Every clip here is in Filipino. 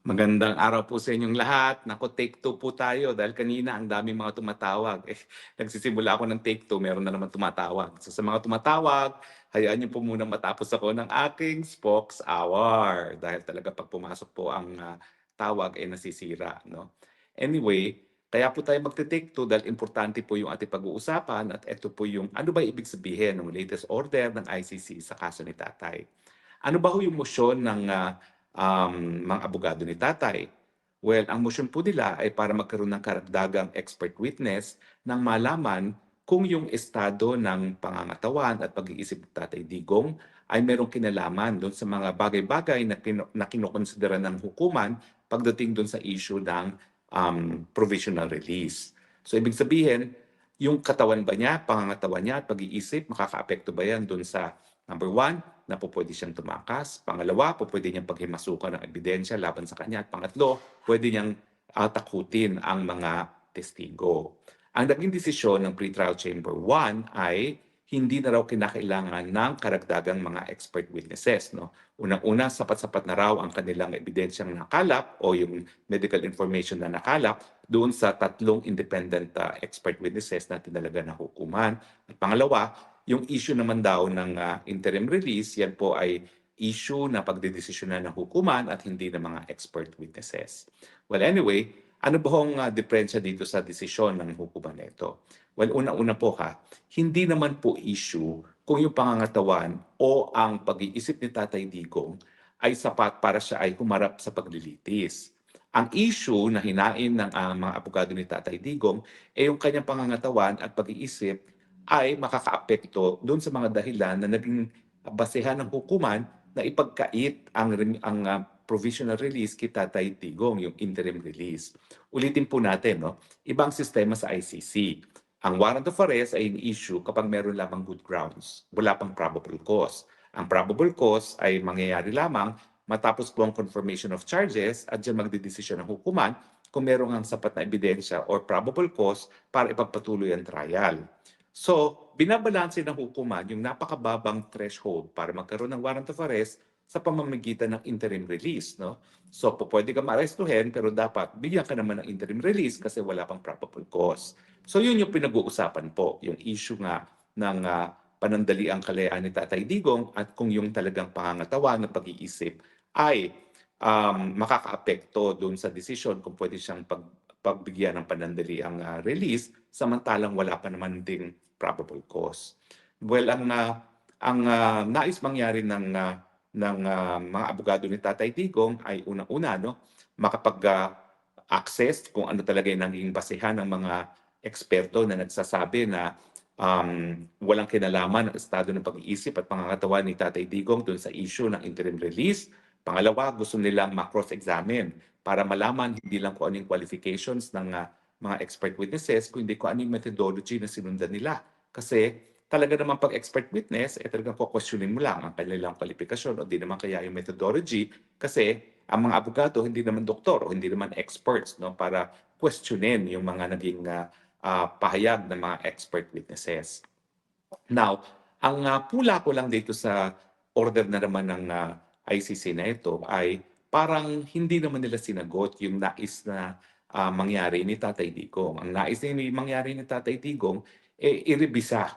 Magandang araw po sa inyong lahat. Naku, take two po tayo dahil kanina ang daming mga tumatawag. Nagsisimula ako ng take two, meron na naman tumatawag. So sa mga tumatawag, hayaan niyo po muna matapos ako ng aking Spokes Hour. Dahil talaga pag pumasok po ang tawag ay nasisira. No? Anyway, kaya po tayo magte-take two dahil importante po yung ating pag-uusapan at ito po yung ano ba ibig sabihin ng latest order ng ICC sa kaso ni Tatay. Ano ba ho yung motion ng mga abogado ni tatay? Well, ang motion po nila ay para magkaroon ng karagdagang expert witness nang malaman kung yung estado ng pangangatawan at pag-iisip ni Tatay Digong ay merong kinalaman doon sa mga bagay-bagay na kinokonsidera ng hukuman pagdating doon sa issue ng provisional release. So, ibig sabihin, yung katawan ba niya, pangangatawan niya at pag-iisip, makakaapekto ba yan doon sa number one, na pupuwede siyang tumakas. Pangalawa, pupuwede niyang paghimasukan ng ebidensya laban sa kanya. At pangatlo, puwede niyang takutin ang mga testigo. Ang naging desisyon ng pretrial chamber 1 ay hindi na raw kinakailangan ng karagdagang mga expert witnesses. No? Unang-una, sapat-sapat na raw ang kanilang ebidensyang nakalap o yung medical information na nakalap doon sa tatlong independent expert witnesses na tinalaga na hukuman. At pangalawa, yung issue naman daw ng interim release, yan po ay issue na pagdedesisyonan ng hukuman at hindi ng mga expert witnesses. Well, anyway, ano ba hong diferensya dito sa desisyon ng hukuman na ito? Well, una-una po hindi naman po issue kung yung pangangatawan o ang pag-iisip ni Tatay Digong ay sapat para siya ay humarap sa paglilitis. Ang issue na hinain ng mga abogado ni Tatay Digong ay yung kanyang pangangatawan at pag-iisip ay makakaapekto doon sa mga dahilan na naging basehan ng hukuman na ipagkait ang provisional release kay Tatay Digong, yung interim release. Ulitin po natin, no? Ibang sistema sa ICC. Ang warrant of arrest ay in-issue kapag meron lamang good grounds, wala pang probable cause. Ang probable cause ay mangyayari lamang matapos po ang confirmation of charges at dyan magdedesisyon ng hukuman kung meron ang sapat na ebidensya or probable cause para ipagpatuloy ang trial. So, binabalanse ng hukuman yung napakababang threshold para magkaroon ng warrant of arrest sa pamamagitan ng interim release. No? So, pwede ka maarestuhin pero dapat bigyan ka naman ng interim release kasi wala pang probable cause. So, yun yung pinag-uusapan po, yung issue nga ng panandali ang kalayaan ni Tatay Digong at kung yung talagang pangangatawan ng pag-iisip ay makakaapekto doon sa desisyon kung pwede siyang pagbigyan ng panandali ang release samantalang wala pa naman ding probable cause. Well, ang nais mangyari ng mga abogado ni Tatay Digong ay unang-una, no, access kung ano talaga yung naging basehan ng mga eksperto na nagsasabi na walang kinalaman ang estado ng pag-iisip at pangangatawan ni Tatay Digong doon sa issue ng interim release. Pangalawa, gusto nilang ma-cross-examine para malaman hindi lang kung ano yung qualifications ng mga expert witnesses, kundi kung ano yung methodology na sinundan nila. Kasi talaga naman pag expert witness, talagang questionin mo lang ang kanilang kwalifikasyon o di naman kaya yung methodology kasi ang mga abogado hindi naman doktor o hindi naman experts no para questionin yung mga naging pahayag ng mga expert witnesses. Now, ang pula ko lang dito sa order na naman ng ICC na ito ay parang hindi naman nila sinagot yung nais na mangyari ni Tatay Digong. Ang nais na mangyari ni Tatay Digong, irebisa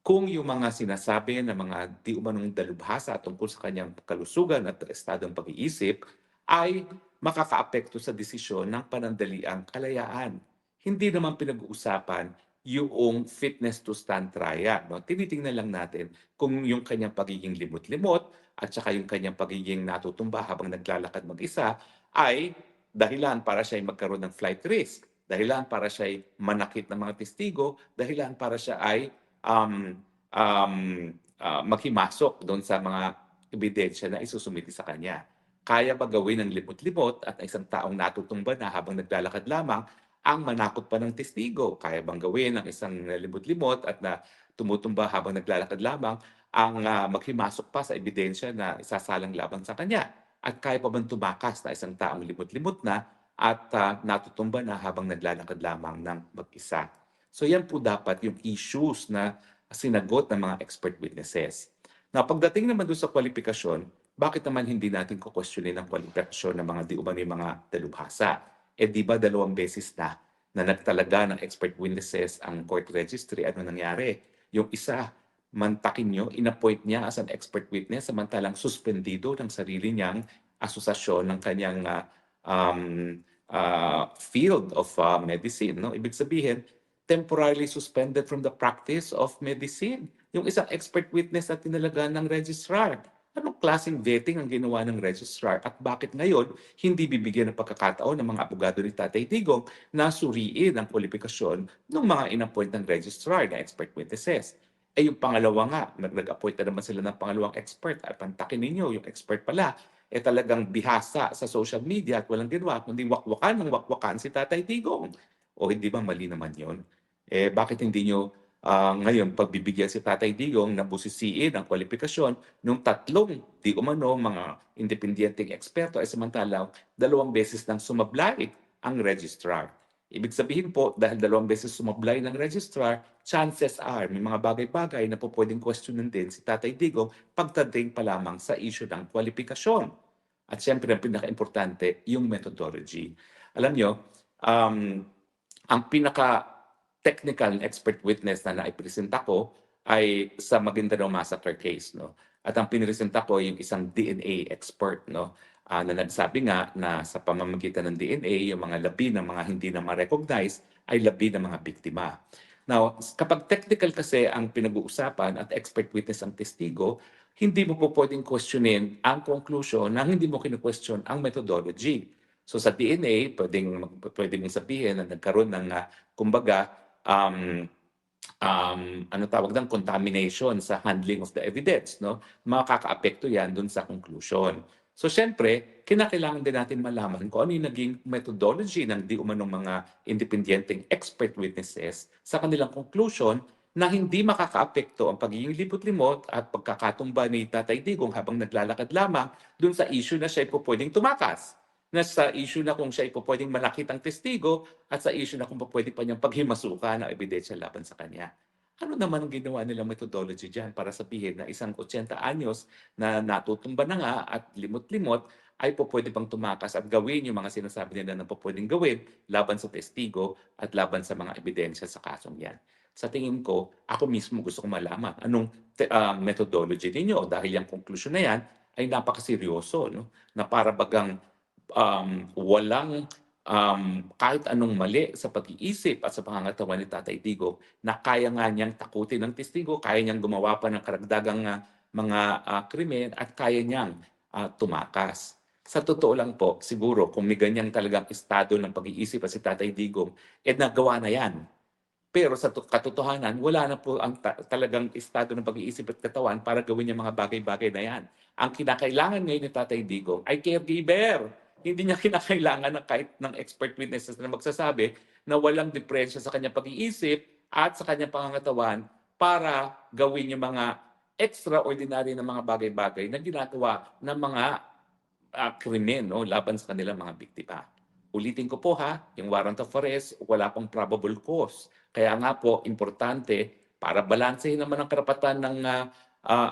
kung yung mga sinasabi na mga di umanong dalubhasa tungkol sa kanyang kalusugan at estadong pag-iisip ay makakaapekto sa desisyon ng panandaliang kalayaan. Hindi naman pinag-uusapan yung fitness to stand trial. No? Tinitingnan lang natin kung yung kanyang pagiging limot-limot at saka yung kanyang pagiging natutumba habang naglalakad mag-isa ay dahilan para siya ay magkaroon ng flight risk, dahilan para siya ay manakit ng mga testigo, dahilan para siya ay um, um, maghimasok doon sa mga ebidensya na isusumiti sa kanya. Kaya ba gawin ng limot-limot at isang taong natutumba na habang naglalakad lamang ang manakot pa ng testigo? Kaya bang gawin ng isang limot-limot at na tumutumba habang naglalakad lamang ang maghimasok pa sa ebidensya na isasalang laban sa kanya? At kaya pa bang tumakas na isang taong limot-limot na at natutumba na habang naglalakad lamang ng mag-isa? So yan po dapat yung issues na sinagot ng mga expert witnesses. Na pagdating naman doon sa kwalifikasyon, bakit naman hindi natin kukwestiyonin ang kwalifikasyon ng mga di umano'y mga dalubhasa? Eh, 'di ba 2 beses na nagtalaga ng expert witnesses ang court registry, ano nangyari? Yung isa, mantakin niyo, in-appoint niya as an expert witness samantalang suspendido ng sarili niyang asosasyon ng kanyang, um, field of, medicine 'no. Ibig sabihin, temporarily suspended from the practice of medicine, yung isang expert witness na tinalaga ng registrar. Anong klaseng vetting ang ginawa ng registrar at bakit ngayon hindi bibigyan ng pagkakataon ng mga abogado ni Tatay Digong na suriin ang kwalifikasyon ng mga inappoint ng registrar na expert witnesses? Eh yung pangalawa nga, nag-appoint na naman sila ng pangalawang expert at pantakin ninyo, yung expert pala, eh talagang bihasa sa social media at walang ginawa kundi wakwakan ng wakwakan si Tatay Digong. O hindi ba mali naman yon? Eh bakit hindi nyo ngayon pagbibigyan si Tatay Digong na busisiin ang kwalifikasyon nung tatlong di umano mga independenteng eksperto ay samantalang 2 beses nang sumablay ang registrar. Ibig sabihin po, dahil 2 beses sumablay ng registrar, chances are may mga bagay-bagay na po pwedeng questionin din si Tatay Digong pagdating pa lamang sa issue ng kwalifikasyon. At siyempre, ang pinaka-importante, yung methodology. Alam nyo, um, ang pinaka-technical expert witness na naipresenta ko ay sa Maguindanao Massacre case. No? At ang piniresenta ko yung isang DNA expert no? Na nagsabi nga na sa pamamagitan ng DNA, yung mga labi ng mga hindi na ma-recognize ay labi ng mga biktima. Now, kapag technical kasi ang pinag-uusapan at expert witness ang testigo, hindi mo po pwedeng questionin ang conclusion na hindi mo kinu-question ang methodology. So sa DNA, pwede mong sabihin na nagkaroon ng, kumbaga, ano tawag ng contamination sa handling of the evidence, no? Makakaapekto yan dun sa conclusion. So siyempre, kinakailangan din natin malaman kung ano yung naging methodology ng di umanong mga independenteng expert witnesses sa kanilang conclusion na hindi makakaapekto ang pagiging libot-limot at pagkakatumba ni Tatay Digong habang naglalakad lamang dun sa issue na siya ay pwedeng tumakas, na sa issue na kung siya ay pwedeng malakit ang testigo at sa issue na kung pwede pa niyang paghimasukan ang ebidensya laban sa kanya. Ano naman ang ginawa nilang methodology diyan para sabihin na isang 80 anyos na natutumba na nga at limot-limot ay pwede pang tumakas at gawin yung mga sinasabi nila na pwedeng gawin laban sa testigo at laban sa mga ebidensya sa kasong yan. Sa tingin ko, ako mismo gusto kong malaman anong methodology ninyo dahil yung conclusion na yan ay napakaseryoso, no? Na para bagang walang kahit anong mali sa pag-iisip at sa pangangatawan ni Tatay Digong na kaya nga niyang takutin ng testigo, kaya niyang gumawa pa ng karagdagang mga krimen at kaya niyang tumakas. Sa totoo lang po, siguro kung may ganyan talagang estado ng pag-iisip at si Tatay Digong, eh nagawa na yan. Pero sa katotohanan, wala na po ang talagang estado ng pag-iisip at katawan para gawin yung mga bagay-bagay na yan. Ang kinakailangan ngayon ni Tatay Digong ay caregiver. Hindi niya kinakailangan ng kahit ng expert witnesses na magsasabi na walang diferensya sa kanyang pag-iisip at sa kanyang pangangatawan para gawin yung mga extraordinary na mga bagay-bagay na ginagawa ng mga krimen no, laban sa kanilang mga biktima. Ulitin ko po yung warrant of arrest, wala pong probable cause. Kaya nga po, importante para balansehin naman ang karapatan ng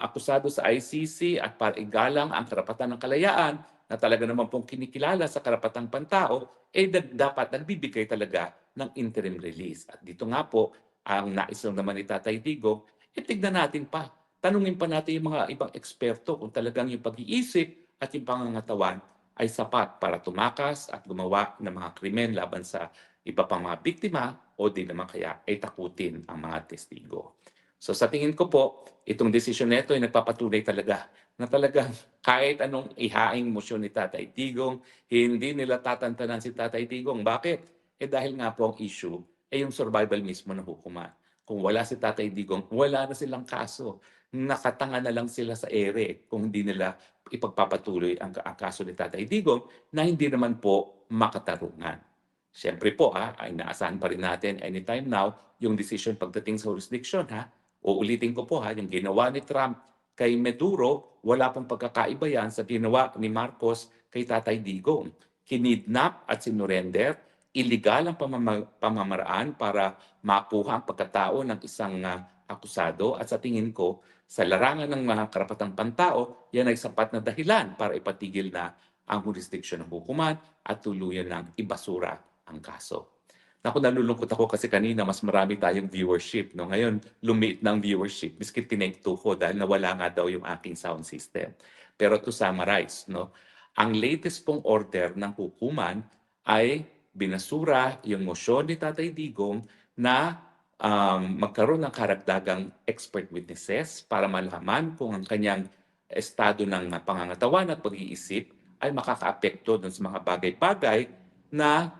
akusado sa ICC at para igalang ang karapatan ng kalayaan na talaga naman pong kinikilala sa karapatang pantao, eh dapat nagbibigay talaga ng interim release. At dito nga po, ang nais lang naman ni Tatay Digong, tignan natin pa. Tanungin pa natin yung mga ibang eksperto kung talagang yung pag-iisip at yung pangangatawan ay sapat para tumakas at gumawa ng mga krimen laban sa iba pang mga biktima o di naman kaya ay takutin ang mga testigo. So sa tingin ko po, itong desisyon nito ay nagpapatunay talaga na talagang kahit anong ihaing motion ni Tatay Digong, hindi nila tatantanan si Tatay Digong. Bakit? Eh dahil nga po ang issue ay yung survival mismo ng hukuman. Kung wala si Tatay Digong, wala na silang kaso. Nakatanga na lang sila sa ere kung hindi nila ipagpapatuloy ang kaso ni Tatay Digong na hindi naman po makatarungan. Siyempre po ay inaasahan pa rin natin anytime now yung decision pagdating sa jurisdiction Uulitin ko po yung ginawa ni Trump kay Maduro, wala pong pagkakaiba yan sa ginawa ni Marcos kay Tatay Digong. Kinidnap at sinurrender, illegal ang pamamaraan para makuha ang pagkatao ng isang akusado at sa tingin ko, sa larangan ng mga karapatang pantao, yan ay sapat na dahilan para ipatigil na ang jurisdiction ng hukuman at tuluyan ng ibasura ang kaso. Naku, nalulungkot ako kasi kanina mas marami tayong viewership, 'no. Ngayon lumiit na ang viewership maski tinake 2 ko dahil nawala nga daw yung aking sound system. Pero to summarize, 'no, ang latest pong order ng hukuman ay binasura yung mosyon ni Tatay Digong na, magkaroon ng karagdagang expert witnesses para malaman kung ang kanyang estado ng pangangatawan at pag-iisip ay makakaapekto dun sa mga bagay-bagay na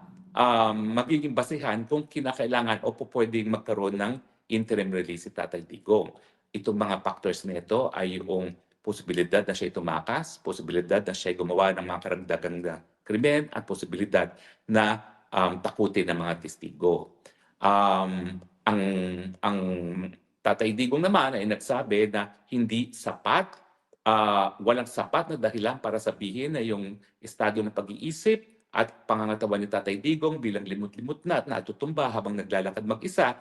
magiging basehan kung kinakailangan o pupuwedeng magkaroon ng interim release si Tatay Digong. Itong mga factors na ito ay yung posibilidad na siya'y tumakas, posibilidad na siya'y gumawa ng mga karagdagang na krimen, at posibilidad na takutin ng mga testigo. Ang Tatay Digong naman ay nagsabi na hindi sapat, walang sapat na dahilan para sabihin na yung estado ng pag-iisip at pangangatawan ni Tatay Digong bilang limot-limot na at natutumba habang naglalakad mag-isa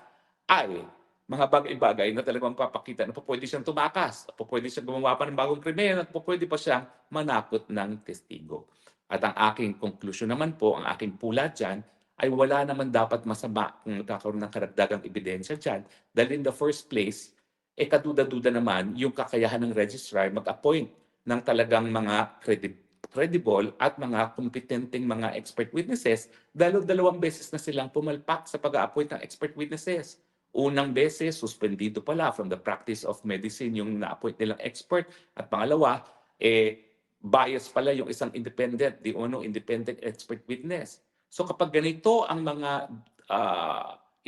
ay mga bagay-bagay na talagang magpapakita na pupuwede siyang tumakas, pupuwede siyang gumawa pa ng bagong krimen, at pupuwede pa siyang manakot ng testigo. At ang aking konklusyon naman po, ang aking pula diyan ay wala naman dapat masama kung nagkakaroon ng karagdagang ebidensya diyan dahil in the first place, kaduda-duda naman yung kakayahan ng registrar mag-appoint ng talagang mga credible at mga kompetenteng mga expert witnesses dahil dalawang beses na silang pumalpak sa pag-a-appoint ng expert witnesses. Unang beses, suspendido pala from the practice of medicine yung na-appoint nilang expert. At pangalawa, bias pala yung isang independent, the independent expert witness. So kapag ganito ang mga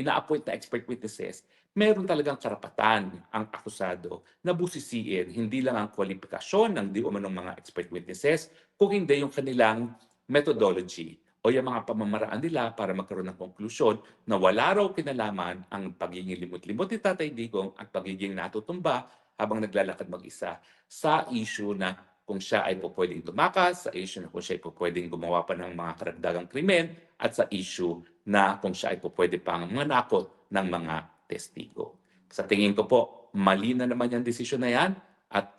ina-appoint na expert witnesses, meron talagang karapatan ang akusado na busisiin hindi lang ang kwalifikasyon ng di umanong mga expert witnesses, kung hindi yung kanilang methodology o yung mga pamamaraan nila para magkaroon ng konklusyon na wala raw kinalaman ang pagiging limot-limot ni Tatay Digong at pagiging natutumba habang naglalakad mag-isa sa issue na kung siya ay pupwedeng tumakas, sa issue na kung siya ay pupwedeng gumawa pa ng mga karagdagang krimen, at sa issue na kung siya ay pupwede pang manakot ng mga testigo. Sa tingin ko po, mali na naman yung desisyon na yan at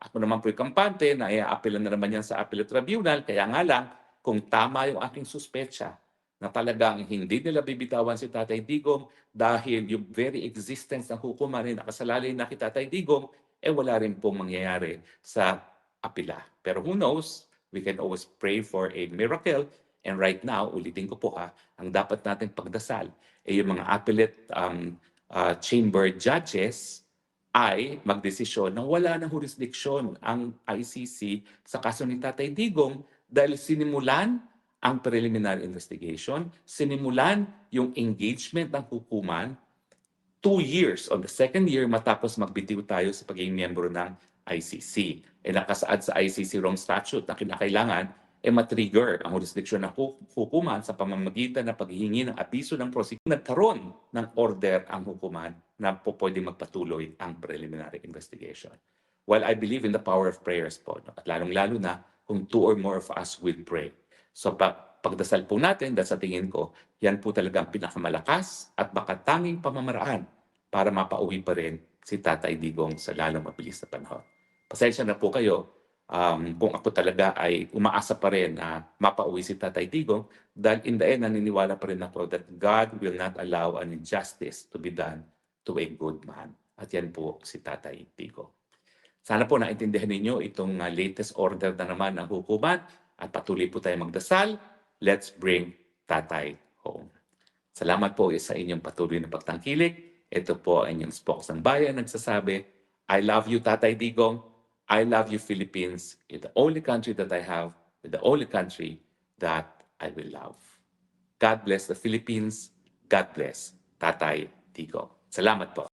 ako naman po'y kampante na i-appealan na naman yan sa appellate tribunal. Kaya nga lang, kung tama yung aking suspecha na talagang hindi nila bibitawan si Tatay Digong dahil yung very existence ng hukuman ay nakasalalay na kay Tatay Digong, wala rin pong mangyayari sa apela. Pero who knows, we can always pray for a miracle. And right now, ulitin ko po ang dapat natin pagdasal yung mga appellate chamber judges ay magdesisyon na wala ng jurisdiction ang ICC sa kaso ni Tatay Digong dahil sinimulan ang preliminary investigation, sinimulan yung engagement ng hukuman 2 years. On the second year, matapos magbitiw tayo sa pagiging miyembro ng ICC. Nakasaad sa ICC Rome Statute na kinakailangan matrigger ang jurisdiction ng hukuman sa pamamagitan ng paghihingi ng abiso ng prosecution. Nagkaroon ng order ang hukuman na pwede magpatuloy ang preliminary investigation. While I believe in the power of prayers po, at lalong-lalo na kung 2 or more of us will pray. So pagdasal po natin, dahil sa tingin ko, yan po talaga ang pinakamalakas at makatanging pamamaraan para mapauwi pa rin si Tatay Digong sa lalong mabilis na panahon. Pasensya na po kayo kung ako talaga ay umaasa pa rin na mapauwi si Tatay Digong dahil in the end, naniniwala pa rin ako that God will not allow an injustice to be done to a good man. At yan po si Tatay Digong. Sana po naintindihan ninyo itong latest order na naman ng hukuman at patuloy po tayo magdasal. Let's bring Tatay home. Salamat po sa inyong patuloy na pagtangkilik. Ito po ang inyong spokes ng bayan nagsasabi, I love you, Tatay Digong. I love you, Philippines. You're the only country that I have. You're the only country that I will love. God bless the Philippines. God bless Tatay Digong. Salamat po.